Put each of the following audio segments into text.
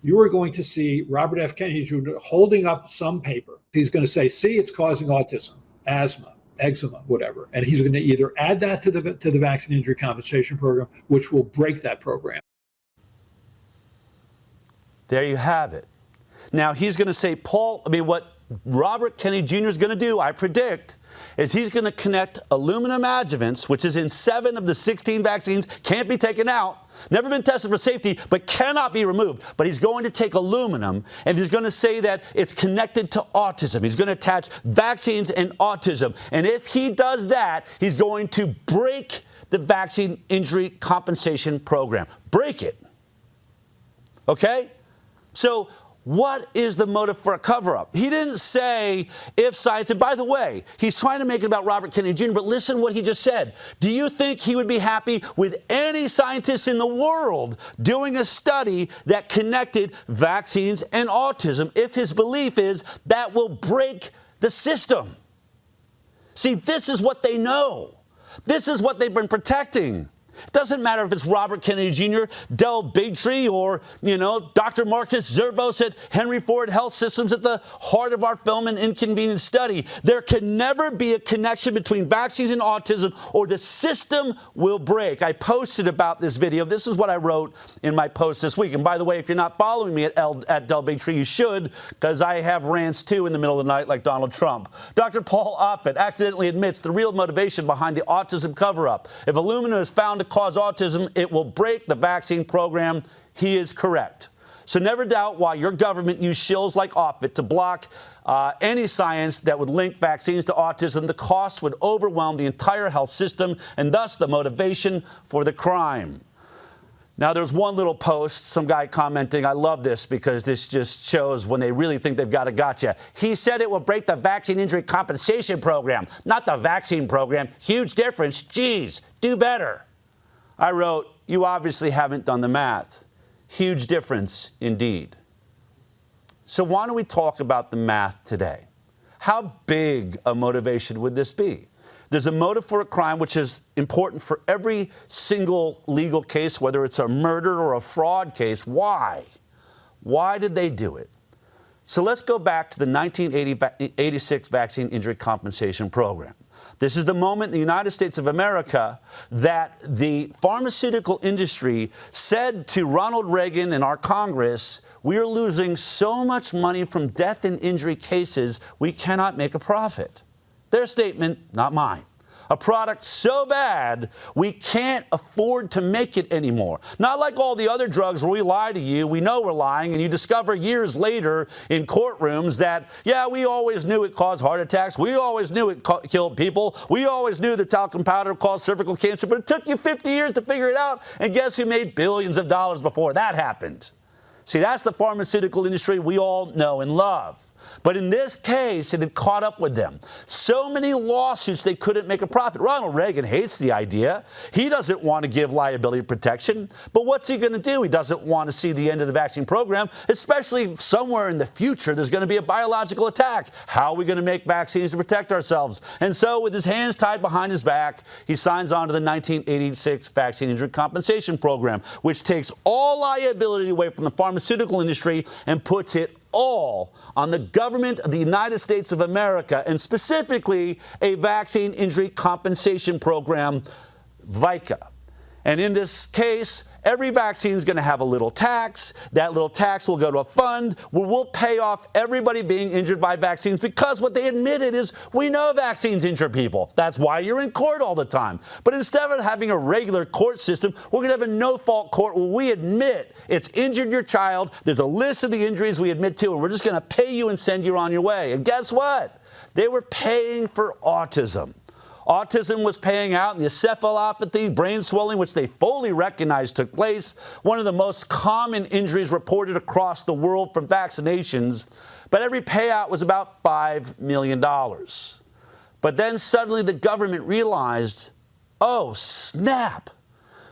you are going to see Robert F. Kennedy Jr. holding up some paper. He's going to say, see, it's causing autism, asthma, eczema, whatever. And he's going to either add that to the Vaccine Injury Compensation Program, which will break that program. There you have it. Now, he's going to say, what Robert Kennedy Jr. is going to do, I predict, is he's going to connect aluminum adjuvants, which is in 7 of the 16 vaccines, can't be taken out, never been tested for safety, but cannot be removed. But he's going to take aluminum, and he's going to say that it's connected to autism. He's going to attach vaccines and autism. And if he does that, he's going to break the Vaccine Injury Compensation Program. Break it. Okay? So what is the motive for a cover-up? He didn't say if science, and by the way, he's trying to make it about Robert Kennedy Jr., but listen what he just said. Do you think he would be happy with any scientist in the world doing a study that connected vaccines and autism if his belief is that will break the system? See, this is what they know. This is what they've been protecting. It doesn't matter if it's Robert Kennedy Jr., Del Bigtree, or, Dr. Marcus Zervos at Henry Ford Health Systems at the heart of our film and inconvenience study. There can never be a connection between vaccines and autism, or the system will break. I posted about this video. This is what I wrote in my post this week. And by the way, if you're not following me at Del Bigtree, you should, because I have rants too in the middle of the night like Donald Trump. Dr. Paul Offit accidentally admits the real motivation behind the autism cover-up. If aluminum is found to cause autism, it will break the vaccine program. He is correct. So never doubt why your government used shills like Offit to block any science that would link vaccines to autism. The cost would overwhelm the entire health system, and thus the motivation for the crime. Now, there's one little post, some guy commenting, I love this because this just shows when they really think they've got a gotcha. He said it will break the Vaccine Injury Compensation Program, not the vaccine program. Huge difference. Geez, do better. I wrote, you obviously haven't done the math. Huge difference indeed. So why don't we talk about the math today? How big a motivation would this be? There's a motive for a crime, which is important for every single legal case, whether it's a murder or a fraud case. Why? Why did they do it? So let's go back to the 1986 Vaccine Injury Compensation Program. This is the moment in the United States of America that the pharmaceutical industry said to Ronald Reagan and our Congress, we are losing so much money from death and injury cases, we cannot make a profit. Their statement, not mine. A product so bad, we can't afford to make it anymore. Not like all the other drugs where we lie to you, we know we're lying, and you discover years later in courtrooms that, yeah, we always knew it caused heart attacks, we always knew it killed people, we always knew that talcum powder caused cervical cancer, but it took you 50 years to figure it out, and guess who made billions of dollars before that happened? See, that's the pharmaceutical industry we all know and love. But in this case, it had caught up with them. So many lawsuits, they couldn't make a profit. Ronald Reagan hates the idea. He doesn't want to give liability protection. But what's he going to do? He doesn't want to see the end of the vaccine program, especially somewhere in the future there's going to be a biological attack. How are we going to make vaccines to protect ourselves? And so with his hands tied behind his back, he signs on to the 1986 Vaccine Injury Compensation Program, which takes all liability away from the pharmaceutical industry and puts it all on the government of the United States of America, and specifically a Vaccine Injury Compensation Program, VICA. And in this case, every vaccine is going to have a little tax. That little tax will go to a fund where we'll pay off everybody being injured by vaccines, because what they admitted is we know vaccines injure people. That's why you're in court all the time. But instead of having a regular court system, we're going to have a no-fault court where we admit it's injured your child. There's a list of the injuries we admit to, and we're just going to pay you and send you on your way. And guess what? They were paying for autism. Autism was paying out, and the encephalopathy, brain swelling, which they fully recognized took place, one of the most common injuries reported across the world from vaccinations. But every payout was about $5 million. But then suddenly the government realized, oh, snap,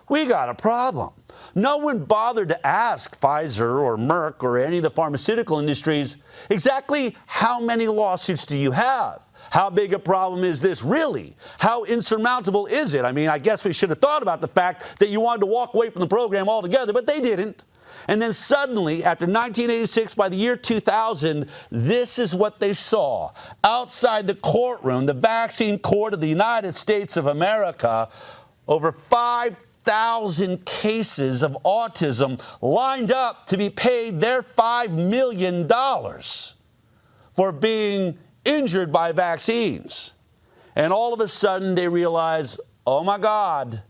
we got a problem. No one bothered to ask Pfizer or Merck or any of the pharmaceutical industries, exactly how many lawsuits do you have? How big a problem is this really? How insurmountable is it? I mean, I guess we should have thought about the fact that you wanted to walk away from the program altogether, but they didn't. And then suddenly, after 1986, by the year 2000, this is what they saw. Outside the courtroom, the vaccine court of the United States of America, over 5,000 cases of autism lined up to be paid their $5 million for being injured by vaccines. And all of a sudden they realize, oh my God,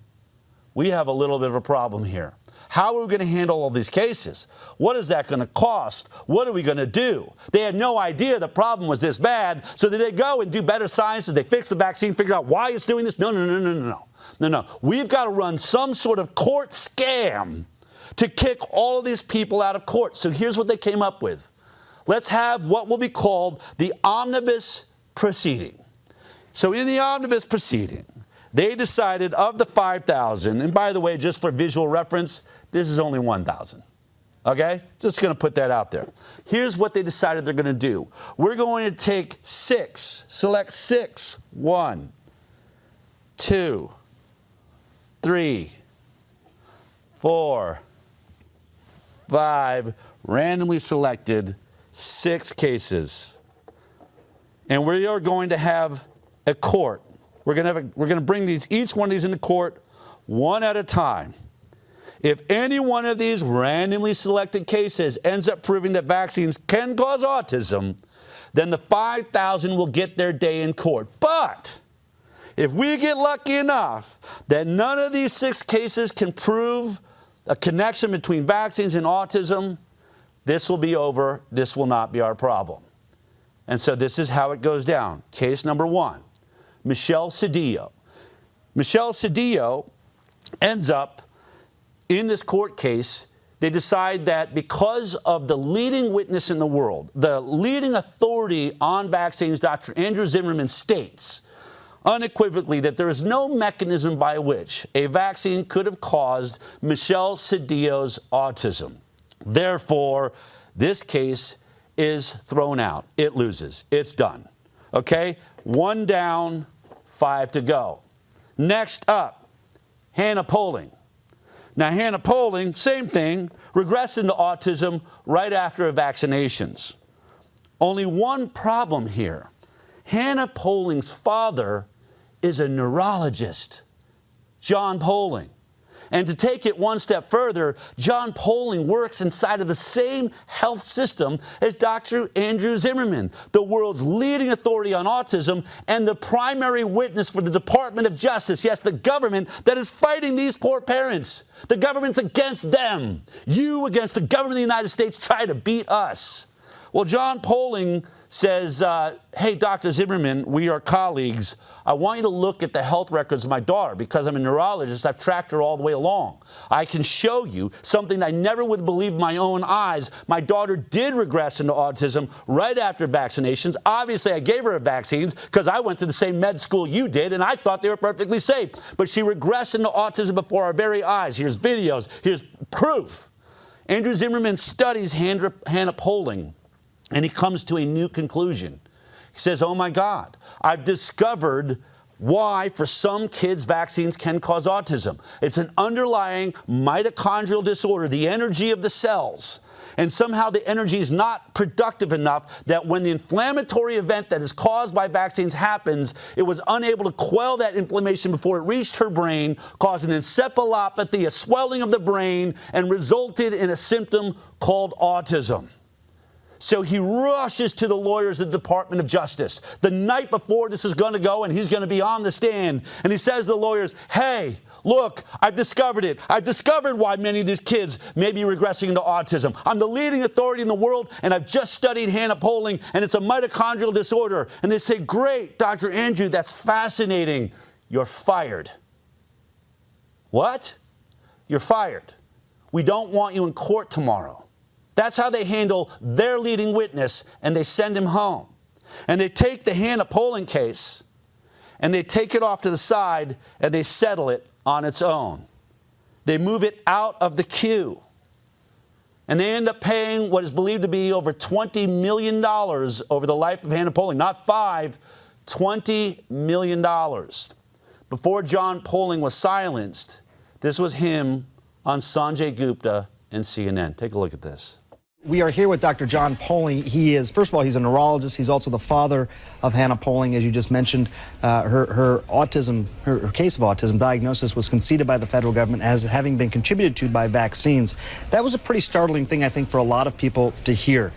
we have a little bit of a problem here. How are we going to handle all these cases? What is that going to cost? What are we going to do? They had no idea the problem was this bad, so did they go and do better science? Did they fix the vaccine, figure out why it's doing this? No. We've got to run some sort of court scam to kick all of these people out of court. So here's what they came up with. Let's have what will be called the omnibus proceeding. So in the omnibus proceeding, they decided of the 5,000, and by the way, just for visual reference, this is only 1,000. Okay? Just going to put that out there. Here's what they decided they're going to do. We're going to take select six. 1, 2, 3, 4, 5, randomly selected 6 cases. And we are going to have a court. We're going to bring each one of these into court one at a time. If any one of these randomly selected cases ends up proving that vaccines can cause autism, then the 5,000 will get their day in court. But if we get lucky enough that none of these 6 cases can prove a connection between vaccines and autism, this will be over. This will not be our problem. And so this is how it goes down. Case number 1. Michelle Cedillo. Michelle Cedillo ends up in this court case. They decide that because of the leading witness in the world, the leading authority on vaccines, Dr. Andrew Zimmerman, states unequivocally that there is no mechanism by which a vaccine could have caused Michelle Cedillo's autism. Therefore, this case is thrown out. It loses. It's done. Okay? 1 down, 5 to go. Next up, Hannah Poling. Now, Hannah Poling, same thing, regressed into autism right after vaccinations. Only one problem here. Hannah Poling's father is a neurologist, John Poling. And to take it one step further, John Poling works inside of the same health system as Dr. Andrew Zimmerman, the world's leading authority on autism and the primary witness for the Department of Justice. Yes, the government that is fighting these poor parents. The government's against them. You against the government of the United States try to beat us. Well, John Poling says, hey, Dr. Zimmerman, we are colleagues. I want you to look at the health records of my daughter because I'm a neurologist. I've tracked her all the way along. I can show you something I never would believe my own eyes. My daughter did regress into autism right after vaccinations. Obviously, I gave her vaccines because I went to the same med school you did, and I thought they were perfectly safe. But she regressed into autism before our very eyes. Here's videos. Here's proof. Andrew Zimmerman studies Hannah Poling, and he comes to a new conclusion. He says, oh my God, I've discovered why for some kids vaccines can cause autism. It's an underlying mitochondrial disorder, the energy of the cells. And somehow the energy is not productive enough that when the inflammatory event that is caused by vaccines happens, it was unable to quell that inflammation before it reached her brain, caused an encephalopathy, a swelling of the brain, and resulted in a symptom called autism. So he rushes to the lawyers at the Department of Justice the night before this is going to go, and he's going to be on the stand. And he says to the lawyers, hey, look, I've discovered it. I've discovered why many of these kids may be regressing into autism. I'm the leading authority in the world, and I've just studied Hannah Poling, and it's a mitochondrial disorder. And they say, great, Dr. Andrew, that's fascinating. You're fired. What? You're fired. We don't want you in court tomorrow. That's how they handle their leading witness, and they send him home. And they take the Hannah Poling case, and they take it off to the side, and they settle it on its own. They move it out of the queue. And they end up paying what is believed to be over $20 million over the life of Hannah Poling. Not 5, $20 million. Before John Poling was silenced, this was him on Sanjay Gupta and CNN. Take a look at this. We are here with Dr. John Poling. He is, first of all, he's a neurologist. He's also the father of Hannah Poling, as you just mentioned. Her autism, her case of autism diagnosis was conceded by the federal government as having been contributed to by vaccines. That was a pretty startling thing, I think, for a lot of people to hear.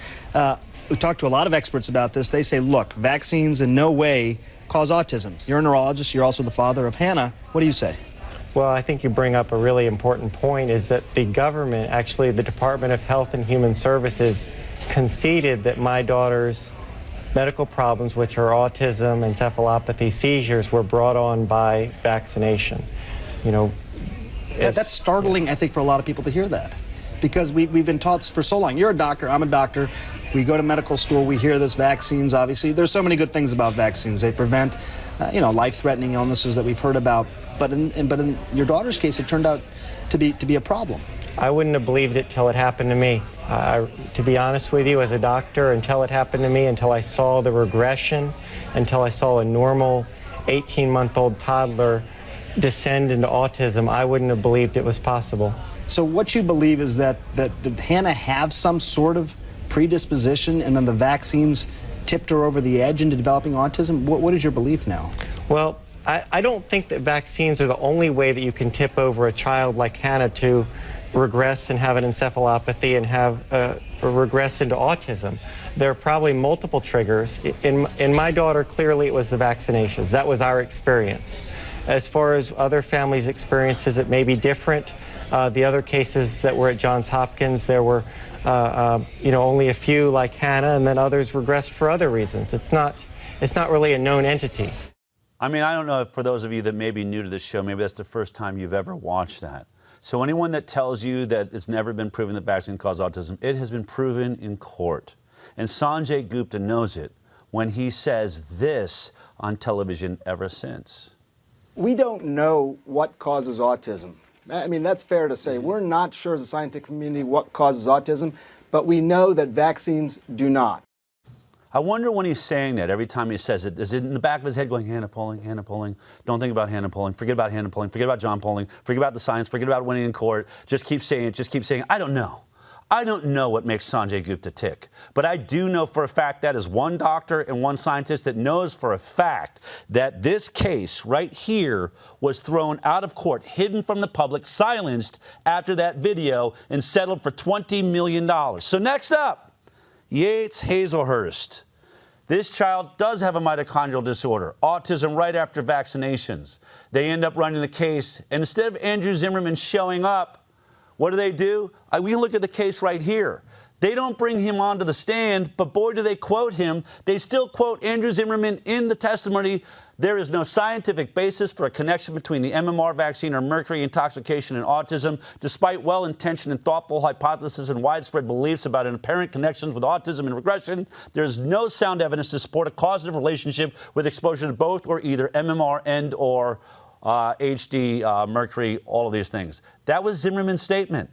We talked to a lot of experts about this. They say, look, vaccines in no way cause autism. You're a neurologist. You're also the father of Hannah. What do you say? Well, I think you bring up a really important point, is that the government, actually the Department of Health and Human Services, conceded that my daughter's medical problems, which are autism, encephalopathy, seizures, were brought on by vaccination. You know, that's startling, I think, for a lot of people to hear that, because we've been taught for so long. You're a doctor, I'm a doctor. We go to medical school, we hear this, vaccines, obviously. There's so many good things about vaccines. They prevent, life-threatening illnesses that we've heard about. But in your daughter's case, it turned out to be a problem. I wouldn't have believed it till it happened to me. To be honest with you, as a doctor, until it happened to me, until I saw the regression, until I saw a normal 18-month-old toddler descend into autism, I wouldn't have believed it was possible. So what you believe is that did Hannah have some sort of predisposition, and then the vaccines tipped her over the edge into developing autism? What is your belief now? Well, I don't think that vaccines are the only way that you can tip over a child like Hannah to regress and have an encephalopathy and have regress into autism. There are probably multiple triggers. In my daughter, clearly it was the vaccinations. That was our experience. As far as other families' experiences, it may be different. The other cases that were at Johns Hopkins, there were only a few like Hannah, and then others regressed for other reasons. It's not really a known entity. I mean, I don't know, for those of you that may be new to this show, maybe that's the first time you've ever watched that. So anyone that tells you that it's never been proven that vaccine cause autism, it has been proven in court. And Sanjay Gupta knows it when he says this on television ever since. We don't know what causes autism. I mean, that's fair to say. We're not sure as a scientific community what causes autism, but we know that vaccines do not. I wonder when he's saying that, every time he says it, is it in the back of his head going, Hannah Poling, don't think about Hannah Poling, forget about Hannah Poling, forget about John Poling, forget about the science, forget about winning in court, just keep saying it, I don't know. I don't know what makes Sanjay Gupta tick, but I do know for a fact that is one doctor and one scientist that knows for a fact that this case right here was thrown out of court, hidden from the public, silenced after that video, and settled for $20 million. So next up, Yates Hazelhurst. This child does have a mitochondrial disorder, autism right after vaccinations. They end up running the case, and instead of Andrew Zimmerman showing up, what do? We look at the case right here. They don't bring him onto the stand, but boy, do they quote him. They still quote Andrew Zimmerman in the testimony. There is no scientific basis for a connection between the MMR vaccine or mercury intoxication and autism, despite well-intentioned and thoughtful hypotheses and widespread beliefs about an apparent connections with autism and regression. There is no sound evidence to support a causative relationship with exposure to both or either MMR and or HD, mercury, all of these things. That was Zimmerman's statement.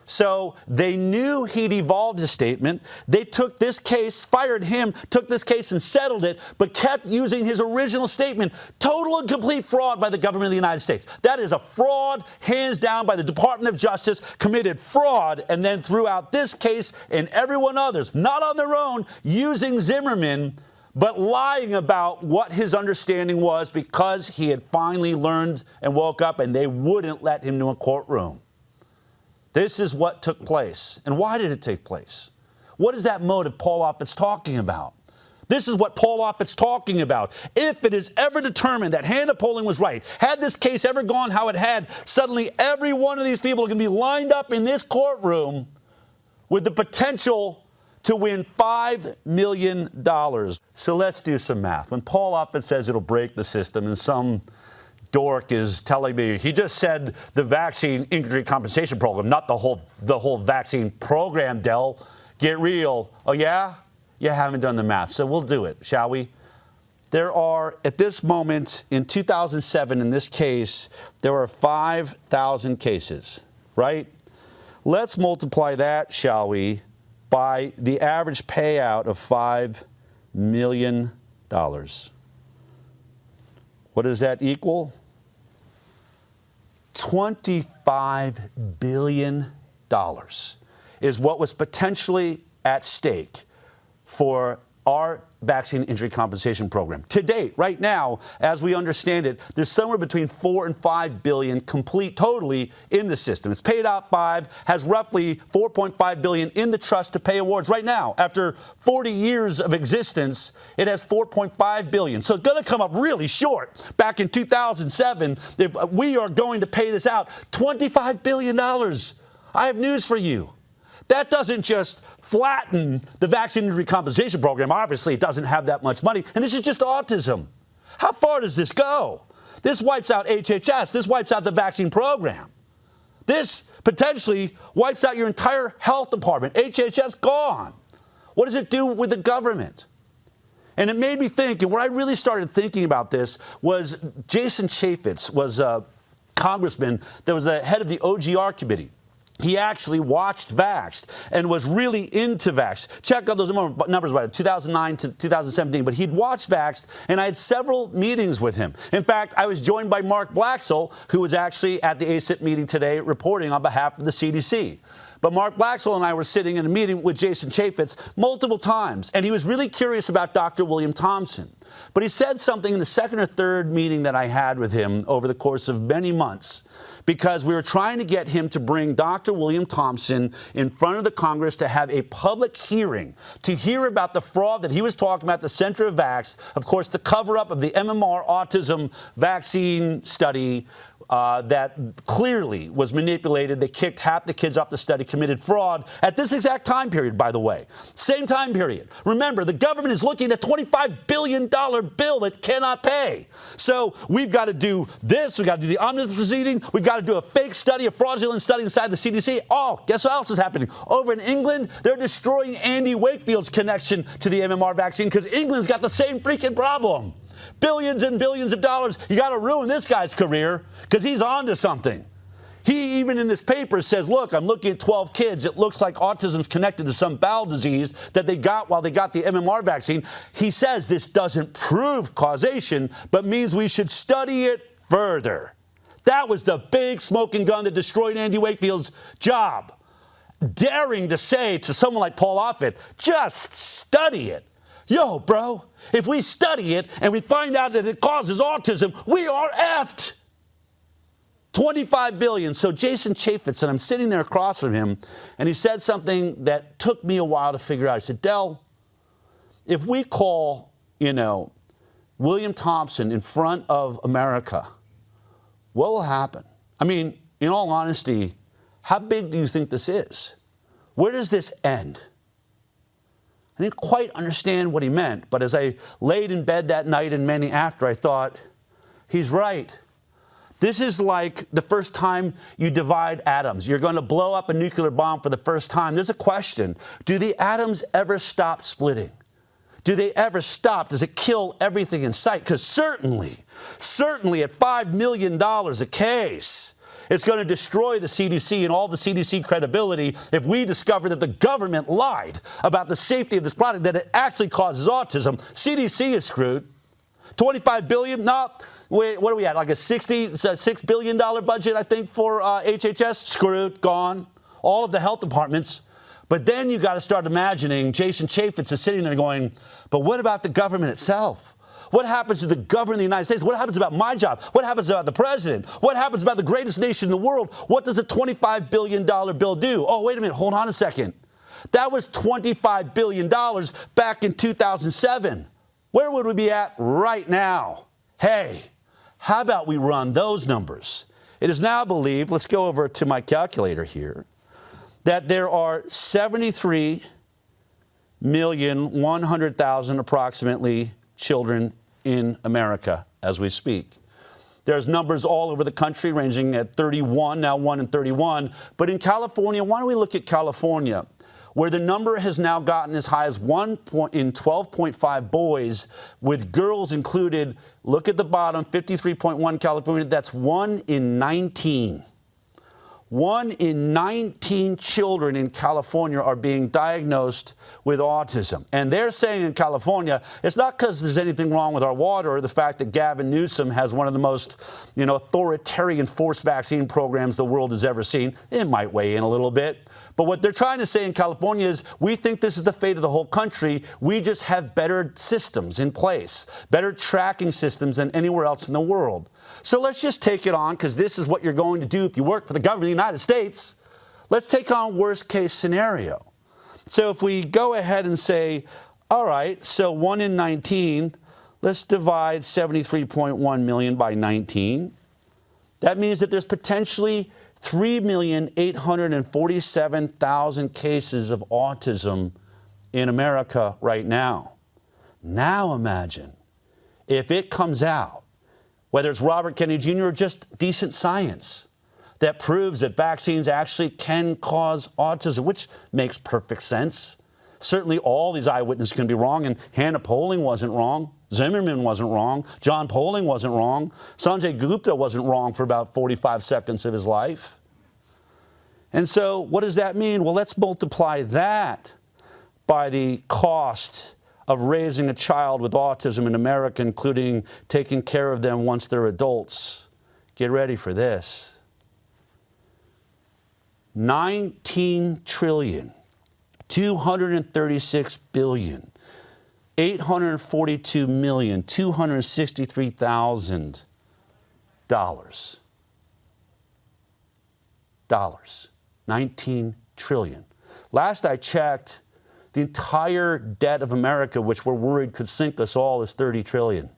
So they knew he'd evolved his statement. They took this case, fired him, took this case and settled it, but kept using his original statement. Total and complete fraud by the government of the United States. That is a fraud, hands down, by the Department of Justice, committed fraud, and then threw out this case and everyone others, not on their own, using Zimmerman, but lying about what his understanding was because he had finally learned and woke up and they wouldn't let him to a courtroom. This is what took place. And why did it take place? What is that motive Paul Offit's talking about? This is what Paul Offit's talking about. If it is ever determined that Hannah Poling was right, had this case ever gone how it had, suddenly every one of these people are going to be lined up in this courtroom with the potential to win $5 million. So let's do some math. When Paul Offit says it'll break the system and some dork is telling me, he just said the vaccine injury compensation program, not the whole vaccine program, Del. Get real. Oh, yeah? You haven't done the math, so we'll do it, shall we? There are, at this moment, in 2007, in this case, there are 5,000 cases, right? Let's multiply that, shall we, by the average payout of $5 million. What does that equal? $25 billion is what was potentially at stake for our vaccine injury compensation program. To date, right now, as we understand it, there's somewhere between 4 and 5 billion complete totally in the system. It's paid out 5, has roughly 4.5 billion in the trust to pay awards. Right now, after 40 years of existence, it has 4.5 billion. So it's going to come up really short. Back in 2007, if we are going to pay this out, $25 billion. I have news for you. That doesn't just flatten the vaccine injury compensation program. Obviously, it doesn't have that much money. And this is just autism. How far does this go? This wipes out HHS. This wipes out the vaccine program. This potentially wipes out your entire health department. HHS gone. What does it do with the government? And it made me think, and where I really started thinking about this was Jason Chaffetz was a congressman that was the head of the OGR committee. He actually watched Vaxxed and was really into Vaxxed. Check out those numbers by 2009 to 2017. But he'd watched Vaxxed, and I had several meetings with him. In fact, I was joined by Mark Blaxell, who was actually at the ACIP meeting today reporting on behalf of the CDC. But Mark Blaxell and I were sitting in a meeting with Jason Chaffetz multiple times, and he was really curious about Dr. William Thompson. But he said something in the second or third meeting that I had with him over the course of many months, because we were trying to get him to bring Dr. William Thompson in front of the Congress to have a public hearing to hear about the fraud that he was talking about, the center of Vax, of course, the cover-up of the MMR autism vaccine study that clearly was manipulated. They kicked half the kids off the study, committed fraud at this exact time period, by the way. Same time period. Remember, the government is looking at a $25 billion bill that cannot pay. So we've got to do this. We've got to do the omnibus proceeding. We've got to do a fake study, a fraudulent study inside the CDC. Oh, guess what else is happening? Over in England, they're destroying Andy Wakefield's connection to the MMR vaccine because England's got the same freaking problem. Billions and billions of dollars. You got to ruin this guy's career because he's on to something. He even in this paper says, look, I'm looking at 12 kids. It looks like autism's connected to some bowel disease that they got while they got the MMR vaccine. He says this doesn't prove causation, but means we should study it further. That was the big smoking gun that destroyed Andy Wakefield's job. Daring to say to someone like Paul Offit, just study it. Yo, bro, if we study it and we find out that it causes autism, we are effed. $25 billion. So Jason Chaffetz, and I'm sitting there across from him, and he said something that took me a while to figure out. He said, Del, if we call, William Thompson in front of America, what will happen? I mean, in all honesty, how big do you think this is? Where does this end? I didn't quite understand what he meant, but as I laid in bed that night and many after, I thought, he's right. This is like the first time you divide atoms. You're going to blow up a nuclear bomb for the first time. There's a question. Do the atoms ever stop splitting? Do they ever stop? Does it kill everything in sight? Because certainly at $5 million a case, it's going to destroy the CDC and all the CDC credibility if we discover that the government lied about the safety of this product, that it actually causes autism. CDC is screwed. $25 billion? No. Wait, what are we at? Like a $6 billion budget, I think, for HHS? Screwed, gone. All of the health departments. But then you got to start imagining Jason Chaffetz is sitting there going, but what about the government itself? What happens to the government of the United States? What happens about my job? What happens about the president? What happens about the greatest nation in the world? What does a $25 billion bill do? Oh, wait a minute. Hold on a second. That was $25 billion back in 2007. Where would we be at right now? Hey, how about we run those numbers? It is now believed, let's go over to my calculator here, that there are 73,100,000 approximately children in America as we speak. There's numbers all over the country ranging at 31, now 1 in 31. But in California, why don't we look at California, where the number has now gotten as high as 1 in 12.5 boys, with girls included. Look at the bottom, 53.1 California, that's 1 in 19. 1 in 19 children in California are being diagnosed with autism. And they're saying in California, it's not because there's anything wrong with our water or the fact that Gavin Newsom has one of the most, authoritarian forced vaccine programs the world has ever seen. It might weigh in a little bit. But what they're trying to say in California is, we think this is the fate of the whole country. We just have better systems in place, better tracking systems than anywhere else in the world. So let's just take it on, because this is what you're going to do if you work for the government of the United States. Let's take on worst case scenario. So if we go ahead and say, all right, so 1 in 19, let's divide 73.1 million by 19. That means that there's potentially 3,847,000 cases of autism in America right now. Now imagine if it comes out, whether it's Robert Kennedy Jr. or just decent science, that proves that vaccines actually can cause autism, which makes perfect sense. Certainly all these eyewitnesses can be wrong, and Hannah Poling wasn't wrong. Zimmerman wasn't wrong. John Poling wasn't wrong. Sanjay Gupta wasn't wrong for about 45 seconds of his life. And so what does that mean? Well, let's multiply that by the cost of raising a child with autism in America, including taking care of them once they're adults. Get ready for this. 19 trillion, 236 billion, 842 million, 263,000 dollars. 19 trillion. Last I checked, the entire debt of America, which we're worried could sink us all, is 30 trillion.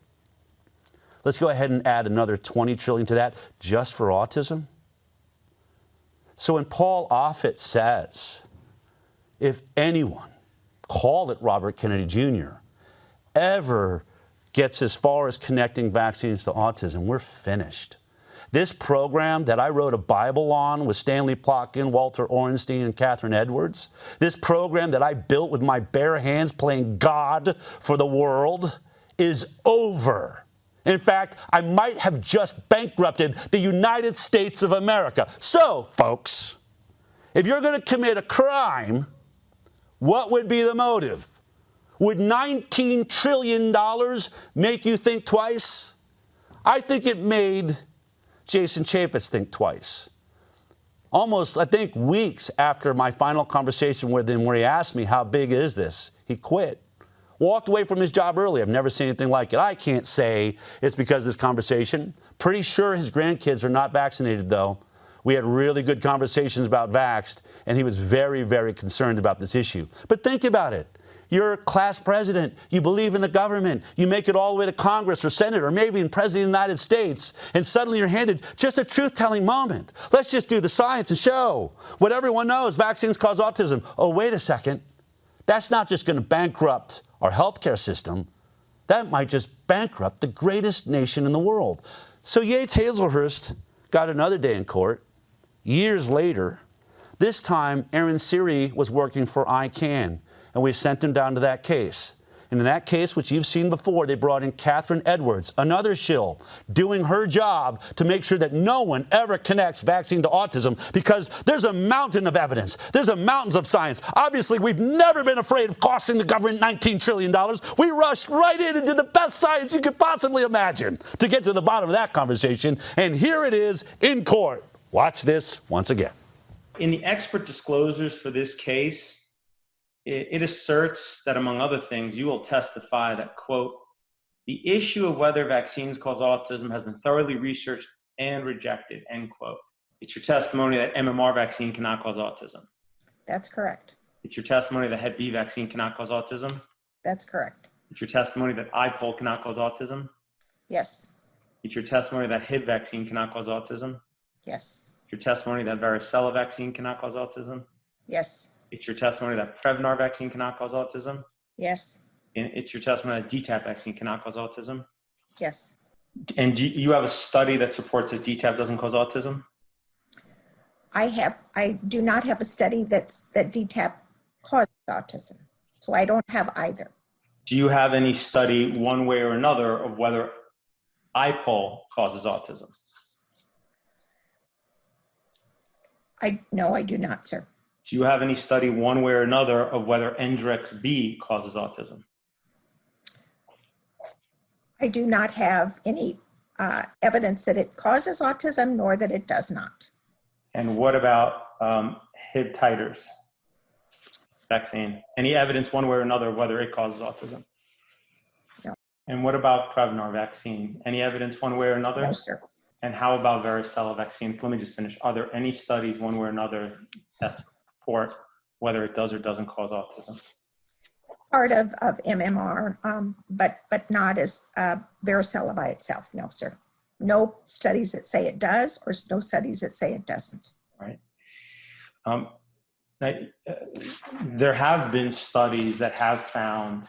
Let's go ahead and add another 20 trillion to that just for autism. So when Paul Offit says, if anyone, call it Robert Kennedy Jr., ever gets as far as connecting vaccines to autism, we're finished. This program that I wrote a Bible on with Stanley Plotkin, Walter Orenstein, and Catherine Edwards, this program that I built with my bare hands playing God for the world, is over. In fact, I might have just bankrupted the United States of America. So, folks, if you're going to commit a crime, what would be the motive? Would $19 trillion make you think twice? I think it made Jason Chaffetz think twice. Almost, I think, weeks after my final conversation with him where he asked me, how big is this? He quit. Walked away from his job early. I've never seen anything like it. I can't say it's because of this conversation. Pretty sure his grandkids are not vaccinated, though. We had really good conversations about vaxxed, and he was very, very concerned about this issue. But think about it. You're a class president. You believe in the government. You make it all the way to Congress or Senate or maybe in President of the United States, and suddenly you're handed just a truth-telling moment. Let's just do the science and show what everyone knows: vaccines cause autism. Oh, wait a second. That's not just going to bankrupt our healthcare system. That might just bankrupt the greatest nation in the world. So Yates Hazelhurst got another day in court. Years later, this time Aaron Siri was working for ICANN, and we sent him down to that case. And in that case, which you've seen before, they brought in Catherine Edwards, another shill, doing her job to make sure that no one ever connects vaccine to autism, because there's a mountain of evidence. There's a mountains of science. Obviously, we've never been afraid of costing the government $19 trillion. We rushed right in and did the best science you could possibly imagine to get to the bottom of that conversation. And here it is in court. Watch this once again. In the expert disclosures for this case, it asserts that, among other things, you will testify that, quote, the issue of whether vaccines cause autism has been thoroughly researched and rejected, end quote. It's your testimony that MMR vaccine cannot cause autism. That's correct. It's your testimony that Hep B vaccine cannot cause autism. That's correct. It's your testimony that iPol cannot cause autism. Yes. It's your testimony that HIV vaccine cannot cause autism. Yes. It's your testimony that varicella vaccine cannot cause autism. Yes. It's your testimony that Prevnar vaccine cannot cause autism. Yes. And it's your testimony that DTaP vaccine cannot cause autism. Yes. And you have a study that supports that DTaP doesn't cause autism? I do not have a study that DTaP causes autism. So I don't have either. Do you have any study one way or another of whether iPol causes autism? No, I do not, sir. Do you have any study one way or another of whether NGRX B causes autism? I do not have any evidence that it causes autism, nor that it does not. And what about Hib titers vaccine? Any evidence one way or another of whether it causes autism? No. And what about Prevnar vaccine? Any evidence one way or another? No, sir. And how about varicella vaccine? Let me just finish. Are there any studies one way or another that support whether it does or doesn't cause autism? Part of MMR, but not as varicella by itself. No, sir. No studies that say it does, or no studies that say it doesn't. Right. There have been studies that have found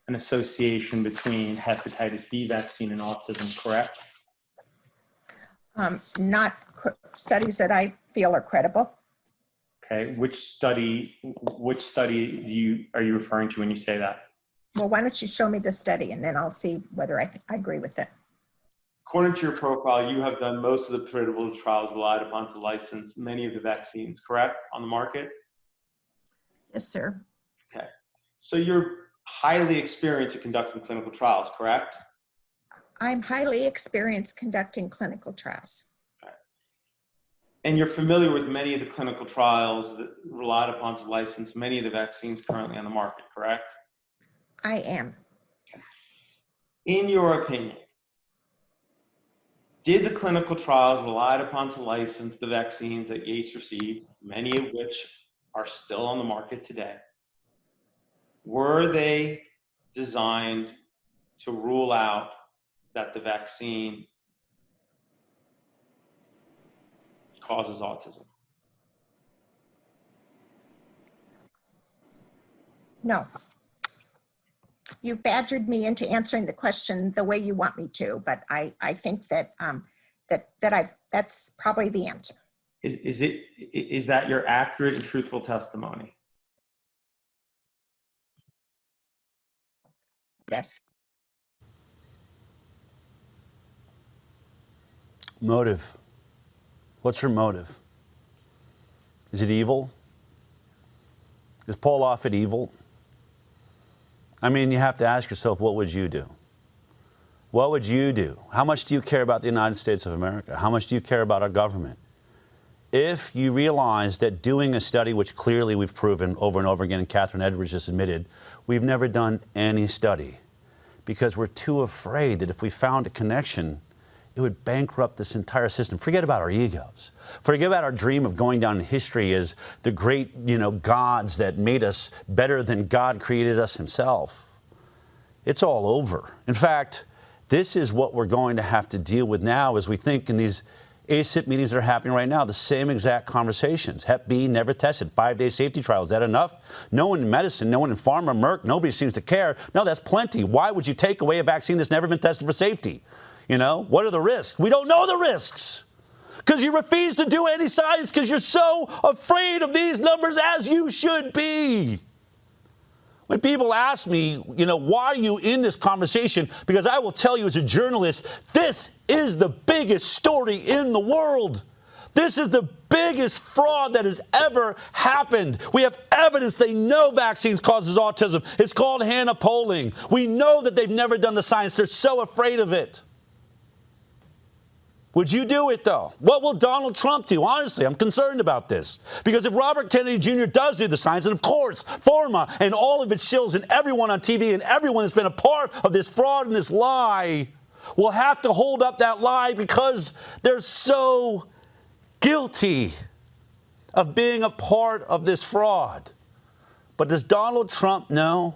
an association between hepatitis B vaccine and autism, correct? Not studies that I feel are credible. Okay, which study are you referring to when you say that? Well, why don't you show me the study, and then I'll see whether I agree with it. According to your profile, you have done most of the pivotal trials relied upon to license many of the vaccines, correct, on the market? Yes, sir. Okay, so you're highly experienced at conducting clinical trials, correct? I'm highly experienced conducting clinical trials. Okay. And you're familiar with many of the clinical trials that relied upon to license many of the vaccines currently on the market, correct? I am. Okay. In your opinion, did the clinical trials relied upon to license the vaccines that Yates received, many of which are still on the market today, were they designed to rule out that the vaccine causes autism? No. You've badgered me into answering the question the way you want me to, but I think that that's probably the answer. Is that your accurate and truthful testimony? Yes. Motive. What's her motive? Is it evil? Is Paul Offit evil? I mean, you have to ask yourself, what would you do? What would you do? How much do you care about the United States of America? How much do you care about our government? If you realize that doing a study, which clearly we've proven over and over again, and Catherine Edwards just admitted, we've never done any study because we're too afraid that if we found a connection, it would bankrupt this entire system. Forget about our egos. Forget about our dream of going down in history as the great, gods that made us better than God created us himself. It's all over. In fact, this is what we're going to have to deal with now as we think in these ACIP meetings that are happening right now, the same exact conversations. Hep B never tested, 5-day safety trial. Is that enough? No one in medicine, no one in pharma, Merck, nobody seems to care. No, that's plenty. Why would you take away a vaccine that's never been tested for safety? What are the risks? We don't know the risks because you refuse to do any science because you're so afraid of these numbers, as you should be. When people ask me, why are you in this conversation? Because I will tell you as a journalist, this is the biggest story in the world. This is the biggest fraud that has ever happened. We have evidence they know vaccines causes autism. It's called Hannah polling. We know that they've never done the science. They're so afraid of it. Would you do it, though? What will Donald Trump do? Honestly, I'm concerned about this. Because if Robert Kennedy Jr. does do the science, and of course, pharma and all of its shills and everyone on TV and everyone that's been a part of this fraud and this lie will have to hold up that lie because they're so guilty of being a part of this fraud. But does Donald Trump know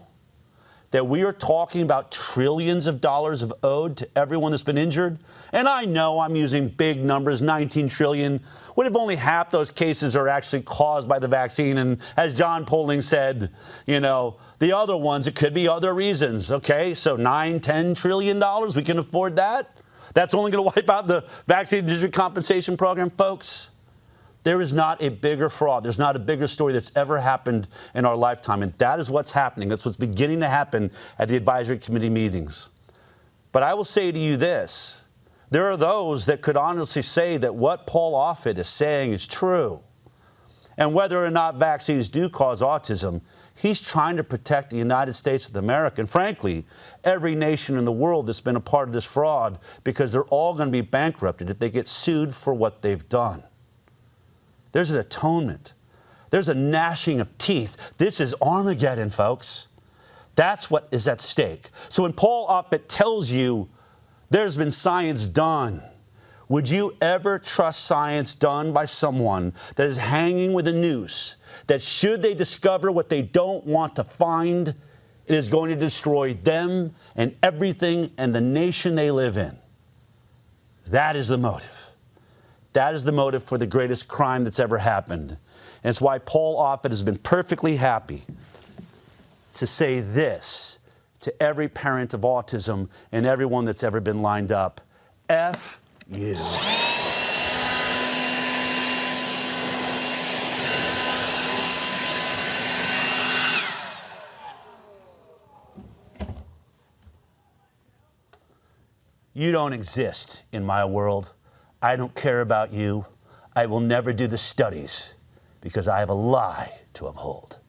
that we are talking about trillions of dollars of owed to everyone that's been injured? And I know I'm using big numbers, 19 trillion. What if only half those cases are actually caused by the vaccine? And as John Polling said, the other ones, it could be other reasons. Okay, so $9-10 trillion, we can afford that? That's only going to wipe out the vaccine injury compensation program, folks. There is not a bigger fraud. There's not a bigger story that's ever happened in our lifetime. And that is what's happening. That's what's beginning to happen at the advisory committee meetings. But I will say to you this. There are those that could honestly say that what Paul Offit is saying is true. And whether or not vaccines do cause autism, he's trying to protect the United States of America, and frankly, every nation in the world that's been a part of this fraud, because they're all going to be bankrupted if they get sued for what they've done. There's an atonement. There's a gnashing of teeth. This is Armageddon, folks. That's what is at stake. So when Paul Offit tells you there's been science done, would you ever trust science done by someone that is hanging with a noose, that should they discover what they don't want to find, it is going to destroy them and everything and the nation they live in? That is the motive. That is the motive for the greatest crime that's ever happened. And it's why Paul Offit has been perfectly happy to say this to every parent of autism and everyone that's ever been lined up. F you. You don't exist in my world. I don't care about you. I will never do the studies because I have a lie to uphold.